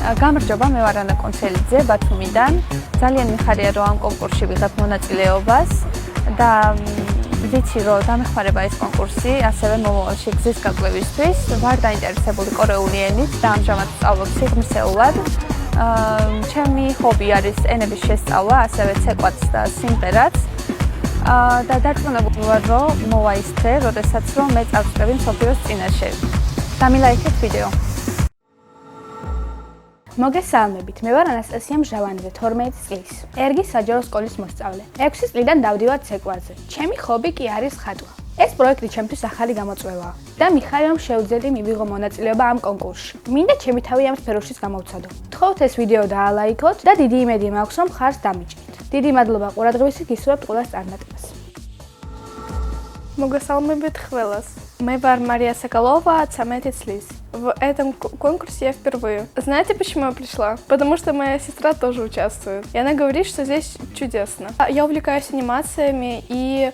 გამარჯობა, მე ვარ ანა კონცელიძე ბათუმიდან. ძალიან მიხარია რომ ამ კონკურსში ვიღებ მონაწილეობას და ვიცი რომ დამეხმარება ეს კონკურსი, ასევე მომავალში გზის გაკვევისთვის. ვარ დაინტერესებული კორეული ენით და ამჟამად ვსწავლობ სიღრმისეულად. ჩემი ჰობი არის ენების შესწავლა, ასევე ცეკვაც და სიმღერაც. და დარწმუნებული ვარ რომ მოვა ის დღე, როდესაც მე წავწვევი მსოფლიოს წინაშე. დამილაიქეთ ვიდეო. მოგესალმებით, მე ვარ ანასტასია მჟავანიძე, 12 წლის. ერგის საჯარო სკოლის მოსწავლე. 6 წლიდან დავდივარ ცეკვაზე. ჩემი ჰობი კი არის ხატვა. ეს პროექტი ჩემთვის ახალი გამოწვევაა და მიხარია რომ შევძელი მივიღო მონაწილეობა ამ კონკურსში. მინდა ჩემი თავი ამ სფეროშიც გამოვცადო. გთხოვთ ეს ვიდეო დაალაიქოთ და დიდი იმედი მაქვს რომ ხარს დამიჭრით. დიდი მადლობა ყურადღებისთვის, გისურვებთ ყველას წარმატებას. Могосалмებით ყველას. Мы вар Мария Соколова, 13 лет. В этом конкурсе я впервые. Знаете, почему я пришла? Потому что моя сестра тоже участвует. И она говорит, что здесь чудесно. Я увлекаюсь анимациями и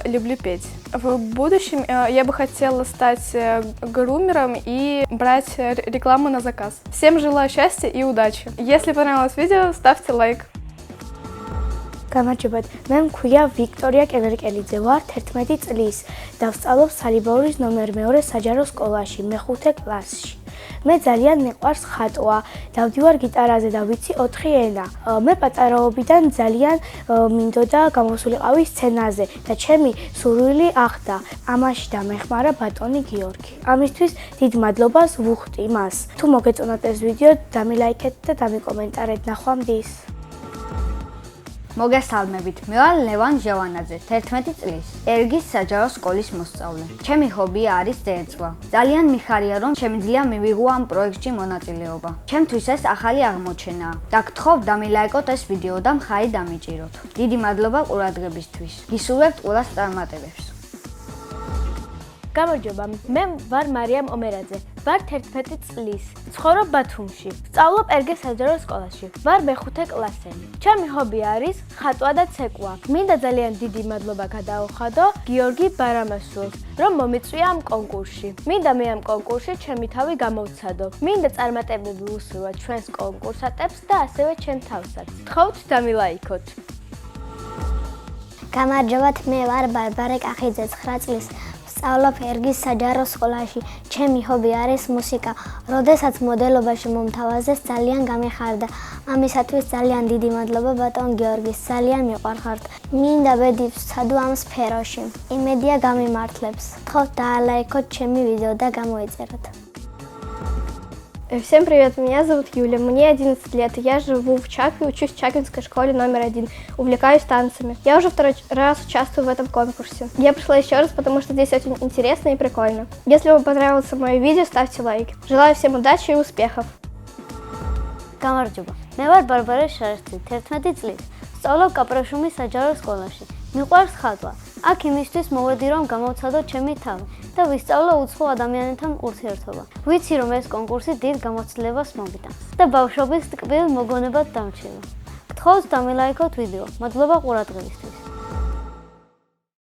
люблю петь. В будущем я бы хотела стать грумером и брать рекламу на заказ. Всем желаю счастья и удачи. Если понравилось видео, ставьте лайк. გამარჯობათ, მე მქვია ვიქტორია კელერკელიძე, ვარ 11 წლის და ვსწავლობ სალიბაურის ნომერ 2 საჯარო სკოლაში, მე-5 კლასში. მე ძალიან მიყვარს ხატვა, დავდივარ გიტარაზე და ვიცი 4 ენა. მე პატარაობიდან ძალიან მინდოდა გამოსულიყავი სცენაზე და ჩემი სურვილი ახდა. ამაში დამეხმარა ბატონი გიორგი. ამისთვის დიდ მადლობას ვუხდი მას. თუ მოგეწონათ ეს ვიდეო, დამილაიქეთ და დამიკომენტარეთ. ნახვამდის. მოგესალმებით, მე ვარ ლევან ჟავანაძე, 11 წლის. ერგის საჯარო სკოლის მოსწავლე. ჩემი ჰობი არის ძერწვა. ძალიან მიხარია რომ შემიძლია მივიღო ამ პროექტში მონაწილეობა. ჩემთვის ეს ახალი აღმოჩენაა და გთხოვთ დამილაიქოთ ეს ვიდეო და მხარი დამიჭიროთ. დიდი მადლობა ყურადღებისთვის. გისურვებთ ყველას წარმატებებს. გამარჯობა, მე ვარ მარიამ ომერაძე, ვარ 11 წლის. ცხოვრობ ბათუმში. ვსწავლობ ერგეს საჯარო სკოლაში. ვარ მე-5 კლასელი. ჩემი ჰობი არის ხატვა და ცეკვა. მინდა ძალიან დიდი მადლობა გადაუხადო გიორგი ბარამასულს, რომ მომიწვია ამ კონკურსში. მინდა მე ამ კონკურსში ჩემი თავი გამოვცადო. მინდა წარმატებები უსურვოთ ჩვენს კონკურსანტებს და ასევე ჩემ თავსაც. გთხოვთ დამილაიქოთ. გამარჯობათ, მე ვარ ბარბარე კახიძე, 9 წლის. ვსწავლობ ერგის საჯარო სკოლაში. ჩემი ჰობი არის მუსიკა. როდესაც მოდელობაში მომთავაზეს, ძალიან გამიხარდა. ამისათვის ძალიან დიდი მადლობა ბატონ გიორგის. ძალიან მიყვარხართ. მინდა ბედი ვსცადო ამ სფეროში. იმედია გამიმართლებს. გთხოვთ დაალაიქოთ ჩემი ვიდეო და გამოეწეროთ. Всем привет, меня зовут Юля, мне 11 лет, я живу в Чапе, учусь в Чапинской школе номер 1, увлекаюсь танцами. Я уже второй раз участвую в этом конкурсе. Я пришла еще раз, потому что здесь очень интересно и прикольно. Если вам понравилось мое видео, ставьте лайк. Желаю всем удачи и успехов. გამარჯობა, მე ვარ ბარბარე შარსტი, 11 წლის. ვსწავლობ კაპრაშუმის საჯარო სკოლაში. მიყვარს ხატვა. აქ იმისთვის მოვედი რომ გამოვცადო ჩემი თავი და ვისწავლო უცხო ადამიანებთან ურთიერთობა. ვიცი რომ ეს კონკურსი დიდ გამოცდილებას მოგიტანს და ბავშვობის ტკბილ მოგონებად დამჭირდა. გთხოვთ დამილაიქოთ ვიდეო. მადლობა ყურადღებისთვის.